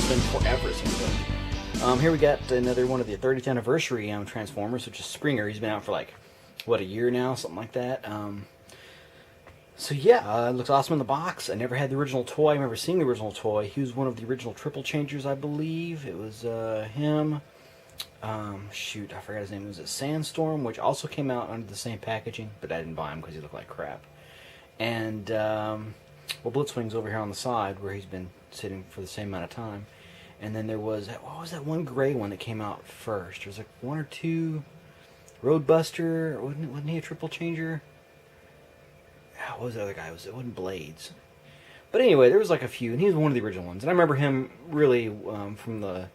It's been forever since then. Here we got another one of the 30th anniversary Transformers, which is Springer. He's been out for like, what, a year now? Something like that. So yeah, it looks awesome in the box. I never had the original toy. I remember seeing the original toy. He was one of the original triple changers, I believe. It was him. Shoot, I forgot his name. Was it Sandstorm, which also came out under the same packaging, but I didn't buy him because he looked like crap. And well, Blitzwing's over here on the side where he's been sitting for the same amount of time. And then there was, what was that one gray one that came out first? There was like one or two. Roadbuster, wasn't he a triple changer? What was the other guy? It wasn't Blades. But anyway, there was like a few, and he was one of the original ones. And I remember him really from the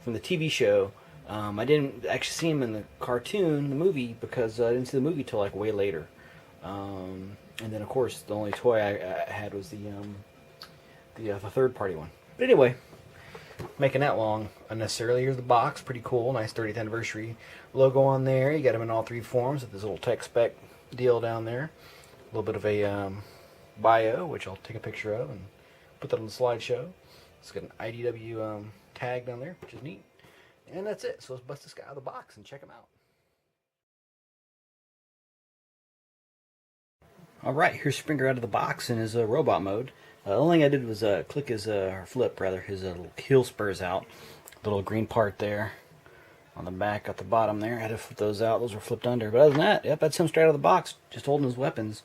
TV show. I didn't actually see him in the cartoon, the movie, because I didn't see the movie till like way later. And then of course the only toy I had was the third party one. But anyway, making that long unnecessarily. Here's the box, pretty cool, nice 30th anniversary logo on there. You got him in all three forms with this little tech spec deal down there. A little bit of a bio, which I'll take a picture of and put that on the slideshow. It's got an IDW tag down there, which is neat. And that's it. So let's bust this guy out of the box and check him out. Alright, here's Springer out of the box in his robot mode. The only thing I did was click his, or flip rather, his little heel spurs out. Little green part there on the back at the bottom there. I had to flip those out. Those were flipped under. But other than that, yep, that's him straight out of the box, just holding his weapons.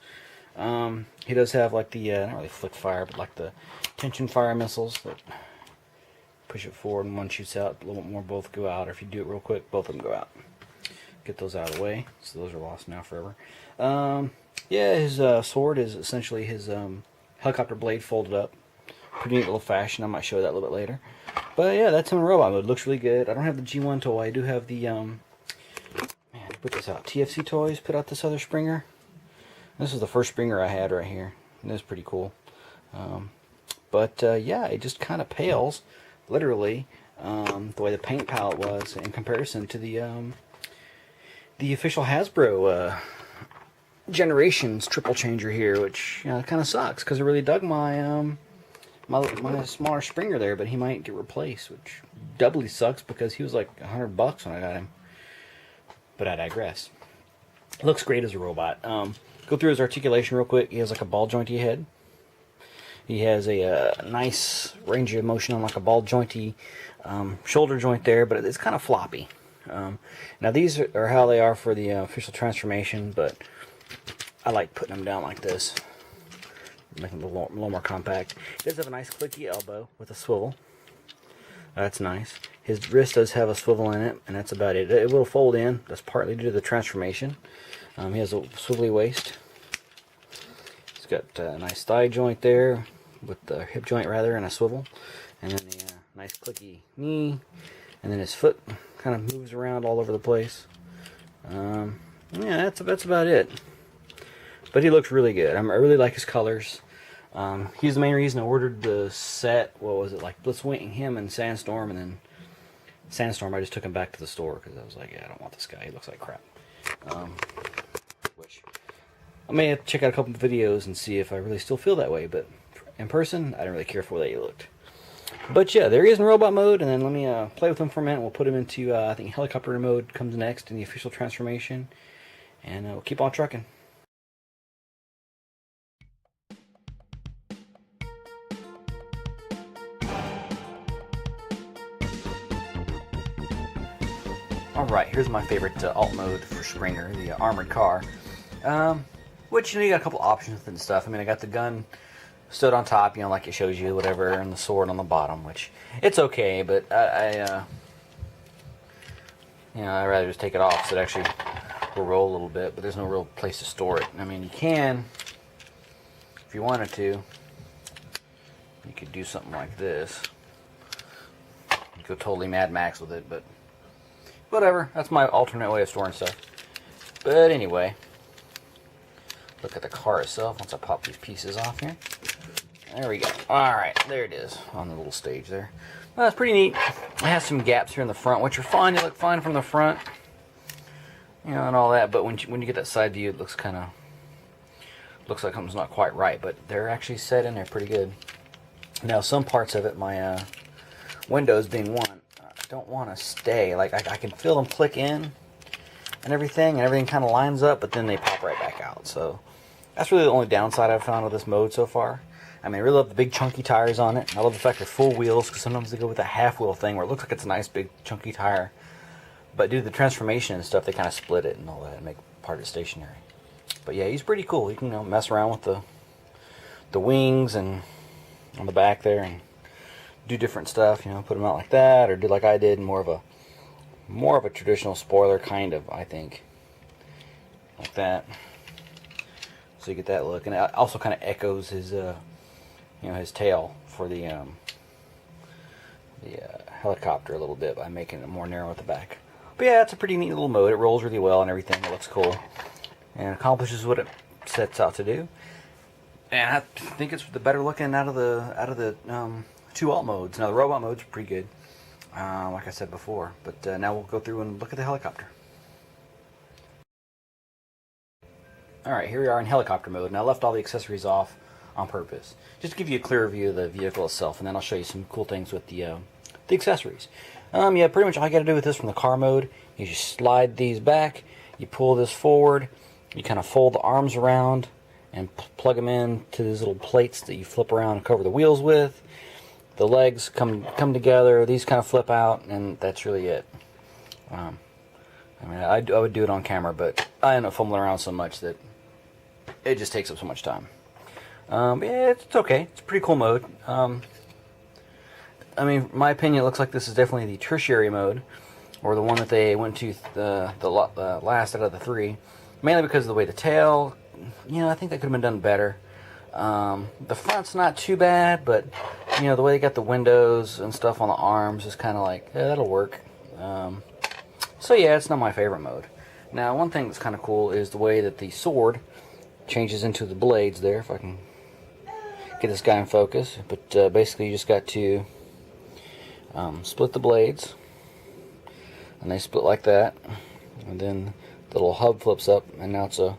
He does have like the, not really flick fire, but like the tension fire missiles that push it forward and one shoots out. A little bit more, both go out. Or if you do it real quick, both of them go out. Get those out of the way. So those are lost now forever. Yeah, his sword is essentially his helicopter blade folded up. Pretty neat little fashion. I might show that a little bit later. But yeah, that's him in robot mode. Looks really good. I don't have the G1 toy. I do have the, man, put this out. TFC Toys put out this other Springer. This is the first Springer I had right here. And it's pretty cool. But yeah, it just kind of pales, literally, the way the paint palette was in comparison to the official Hasbro Generations triple changer here, which, you know, kind of sucks because I really dug my my smaller Springer there, but he might get replaced, which doubly sucks because he was like $100 when I got him. But I digress. Looks great as a robot. Go through his articulation real quick. He has like a ball jointy head. He has a nice range of motion on like a ball jointy shoulder joint there, but it's kind of floppy. Now these are how they are for the official transformation, but I like putting them down like this, making them a little more compact. He does have a nice clicky elbow with a swivel. That's nice. His wrist does have a swivel in it, and that's about it. It will fold in. That's partly due to the transformation. He has a swivelly waist. He's got a nice thigh joint there, with the hip joint rather, and a swivel. And then the nice clicky knee. And then his foot kind of moves around all over the place. Yeah, that's about it. But he looks really good. I really like his colors. He's the main reason I ordered the set. What was it, like Blitzwing, him, and Sandstorm, and then Sandstorm I just took him back to the store because I was like, yeah, I don't want this guy. He looks like crap. Which I may have to check out a couple of videos and see if I really still feel that way. But in person, I didn't really care for the way he looked. But yeah, there he is in robot mode, and then let me play with him for a minute. We'll put him into, I think helicopter mode comes next in the official transformation, and we'll keep on trucking. Alright, here's my favorite alt mode for Springer, the armored car. Which, you know, you got a couple options and stuff. I mean, I got the gun stood on top, you know, like it shows you, whatever, and the sword on the bottom, which, it's okay, but I'd rather just take it off so it actually will roll a little bit, but there's no real place to store it. I mean, you can, if you wanted to, you could do something like this. You could go totally Mad Max with it, but whatever, that's my alternate way of storing stuff. But anyway, look at the car itself once I pop these pieces off here. There we go. Alright, there it is on the little stage there. Well, that's pretty neat. It has some gaps here in the front, which are fine. They look fine from the front, you know, and all that. But when you get that side view, it looks kind of, looks like something's not quite right. But they're actually set in there pretty good. Now, some parts of it, my windows being one, don't want to stay. Like I can feel them click in and everything kind of lines up, but then they pop right back out. So that's really the only downside I've found with this mode so far. I mean, I really love the big chunky tires on it. I love the fact they're full wheels, because sometimes they go with a half wheel thing where it looks like it's a nice big chunky tire. But due to the transformation and stuff, they kind of split it and all that and make part of it stationary. But yeah, he's pretty cool. You can mess around with the wings and on the back there and do different stuff. Put them out like that, or do like I did, more of a traditional spoiler kind of, I think, like that. So you get that look, and it also kind of echoes his his tail for the helicopter a little bit by making it more narrow at the back. But yeah, it's a pretty neat little mode. It rolls really well and everything. It looks cool and accomplishes what it sets out to do. And I think it's the better looking out of the two alt modes. Now the robot mode's pretty good, like I said before. But now we'll go through and look at the helicopter. Alright, here we are in helicopter mode, and I left all the accessories off on purpose, just to give you a clearer view of the vehicle itself, and then I'll show you some cool things with the accessories. Yeah, pretty much all you got to do with this from the car mode, you just slide these back, you pull this forward, you kind of fold the arms around, and plug them in to these little plates that you flip around and cover the wheels with. The legs come together, these kind of flip out, and that's really it. I mean, I would do it on camera, but I end up fumbling around so much that it just takes up so much time. But yeah, it's okay. It's a pretty cool mode. I mean, in my opinion, it looks like this is definitely the tertiary mode, or the one that they went to the last out of the three, mainly because of the way the tail, I think that could have been done better. The front's not too bad, but the way they got the windows and stuff on the arms is kind of like, yeah, that'll work. So yeah, it's not my favorite mode. Now, one thing that's kind of cool is the way that the sword changes into the blades there, if I can get this guy in focus. But basically you just got to split the blades, and they split like that, and then the little hub flips up, and now it's a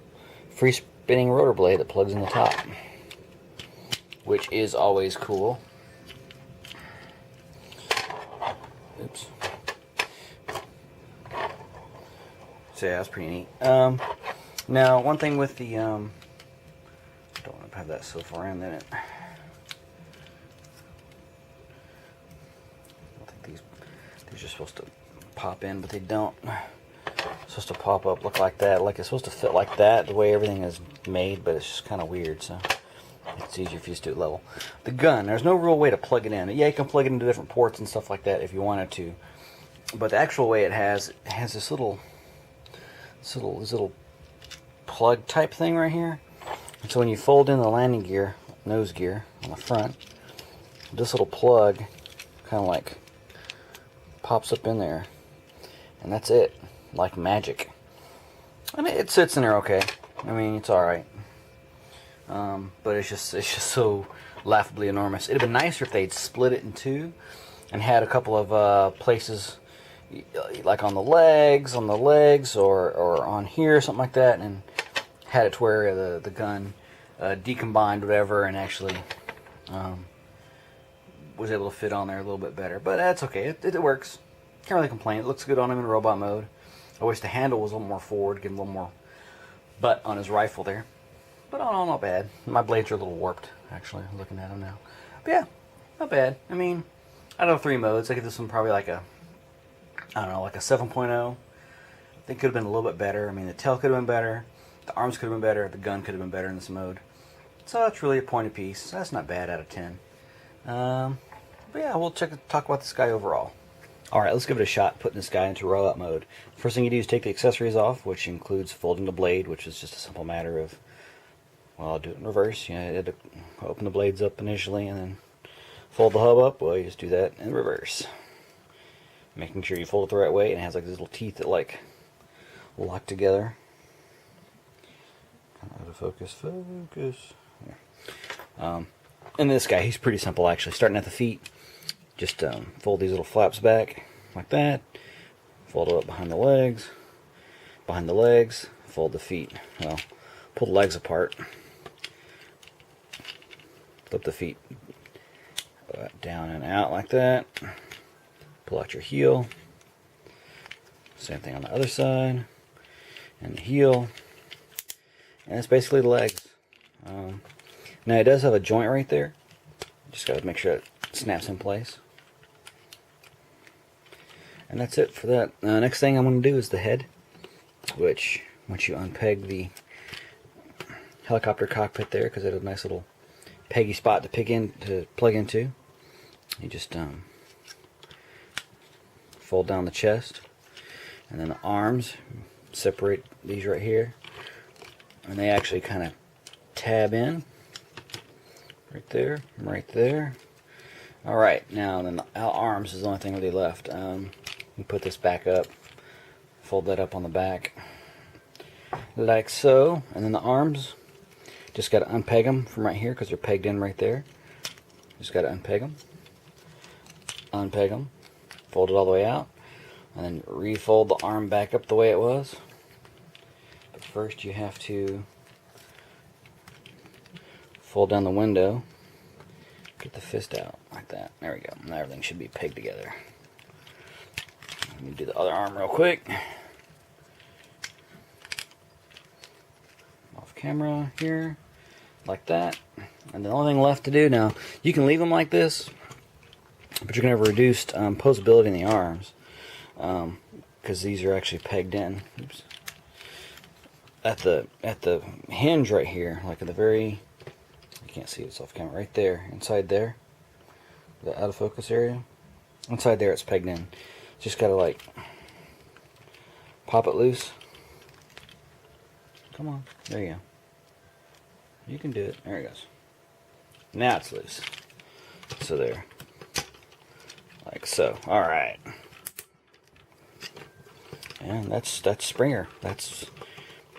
free spinning rotor blade that plugs in the top, which is always cool. Oops. So yeah, that's pretty neat. Now, one thing with the don't want to have that so far in it. I think these are supposed to pop in, but they don't. It's supposed to pop up, look like that, like it's supposed to fit like that, the way everything is made, but it's just kind of weird. So it's easier if you just do it level. The gun, there's no real way to plug it in. Yeah, you can plug it into different ports and stuff like that if you wanted to, but the actual way it has this little plug type thing right here. And so when you fold in the landing gear, nose gear on the front, this little plug kind of like pops up in there, and that's it, like magic. I mean, it sits in there okay. I mean, it's alright. But it's just so laughably enormous. It'd have been nicer if they'd split it in two and had a couple of places, like on the legs, or on here, something like that, and had it to where the gun decombined, whatever, and actually was able to fit on there a little bit better. But that's okay. It works. Can't really complain. It looks good on him in robot mode. I wish the handle was a little more forward, get a little more butt on his rifle there. But all in all, not bad. My blades are a little warped, actually, looking at them now. But yeah, not bad. I mean, out of 3 modes, I give this one probably like a, I don't know, like a 7.0. I think it could have been a little bit better. I mean, the tail could have been better. The arms could have been better. The gun could have been better in this mode. So that's really a point apiece. So that's not bad out of 10. But yeah, we'll talk about this guy overall. Alright, let's give it a shot putting this guy into robot mode. First thing you do is take the accessories off, which includes folding the blade, which is just a simple matter of, well, I'll do it in reverse. You had to open the blades up initially and then fold the hub up. Well, you just do that in reverse. Making sure you fold it the right way, and it has like these little teeth that like lock together. Out of focus. And this guy, he's pretty simple actually. Starting at the feet, just fold these little flaps back like that. Fold it up behind the legs. Behind the legs, fold the feet. Well, pull the legs apart. Flip the feet down and out like that. Pull out your heel. Same thing on the other side. And the heel. And that's basically the legs. Now it does have a joint right there. Just got to make sure it snaps in place. And that's it for that. Next thing I'm going to do is the head, which once you unpeg the helicopter cockpit there, because it has a nice little peggy spot to plug into, you just fold down the chest, and then the arms, separate these right here, and they actually kind of tab in right there, right there. Alright, now then the arms is the only thing really left. You put this back up, fold that up on the back like so, and then the arms, just got to unpeg them from right here because they're pegged in right there. Just got to unpeg them, fold it all the way out, and then refold the arm back up the way it was. But first you have to fold down the window, get the fist out like that. There we go. Now everything should be pegged together. Let me do the other arm real quick. Off camera here, like that. And the only thing left to do now, you can leave them like this, but you're going to have reduced posability in the arms, because these are actually pegged in. Oops. At the hinge right here, like at the very, you can't see it's off camera, right there, inside there, the out of focus area, inside there it's pegged in. Just gotta like pop it loose. Come on, there you go. You can do it. There it goes. Now it's loose. So there, like so. All right, and that's Springer. That's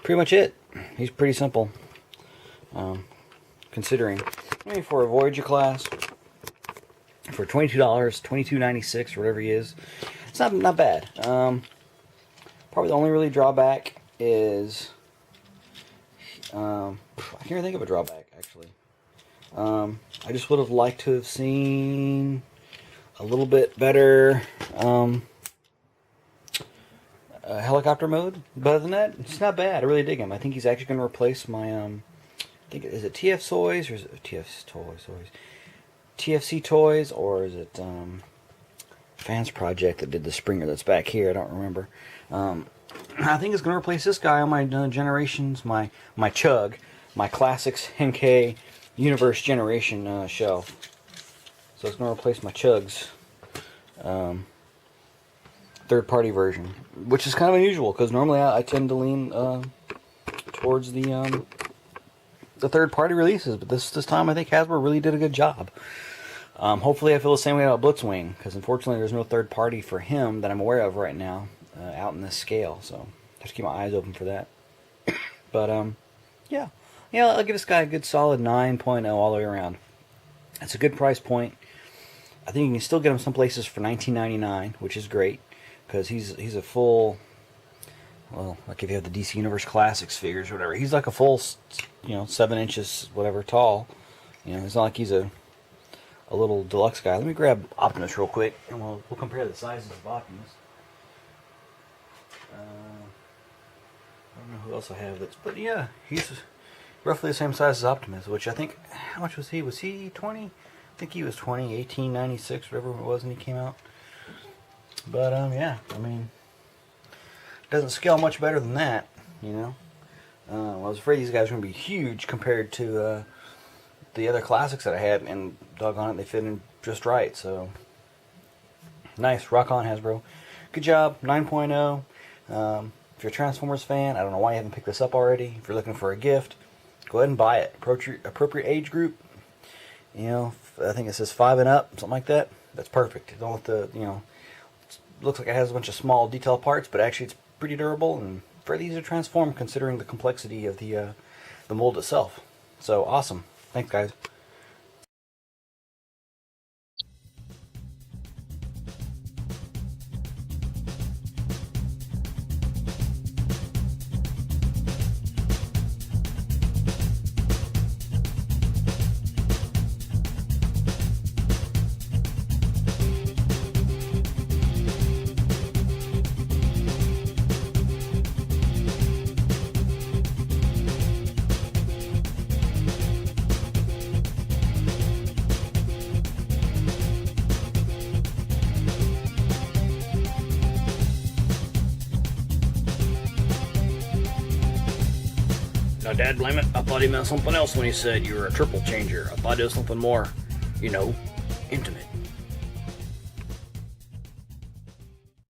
pretty much it. He's pretty simple, considering. I mean, for a Voyager class, for $22, $22.96 or whatever he is. It's not bad. Probably the only really drawback is I can't even think of a drawback actually. I just would have liked to have seen a little bit better helicopter mode. But other than that, it's not bad. I really dig him. I think he's actually going to replace my I think is it TF Toys or is it TFC Toys or is it Fans Project that did the Springer that's back here? I don't remember. I think it's going to replace this guy on my Generations, my Chug, my Classics NK Universe Generation shelf. So it's going to replace my Chug's third-party version, which is kind of unusual because normally I tend to lean towards the third-party releases, but this time I think Hasbro really did a good job. Hopefully I feel the same way about Blitzwing, because unfortunately there's no third party for him that I'm aware of right now out in this scale, so I have to keep my eyes open for that. But yeah, I'll give this guy a good solid 9.0 all the way around. It's a good price point. I think you can still get him some places for $19.99, which is great, because he's a full, well, like if you have the DC Universe Classics figures or whatever, he's like a full, 7 inches, whatever, tall. It's not like he's a little deluxe guy. Let me grab Optimus real quick, and we'll compare the sizes of Optimus. I don't know who else I have that's, but yeah, he's roughly the same size as Optimus, which I think, how much was he? Was he 20? I think he was 20, 1896, whatever it was when he came out. But yeah, I mean, doesn't scale much better than that, I was afraid these guys were going to be huge compared to the other classics that I had, and doggone it, they fit in just right. So nice, rock on, Hasbro. Good job, 9.0. If you're a Transformers fan, I don't know why you haven't picked this up already. If you're looking for a gift, go ahead and buy it. Appropriate age group. I think it says 5 and up, something like that. That's perfect. Don't let the looks like it has a bunch of small detail parts, but actually it's pretty durable and fairly easy to transform considering the complexity of the mold itself. So awesome. Thanks, guys. Now, Dad, blame it. I thought he meant something else when he said you were a triple changer. I thought it was something more, you know, intimate.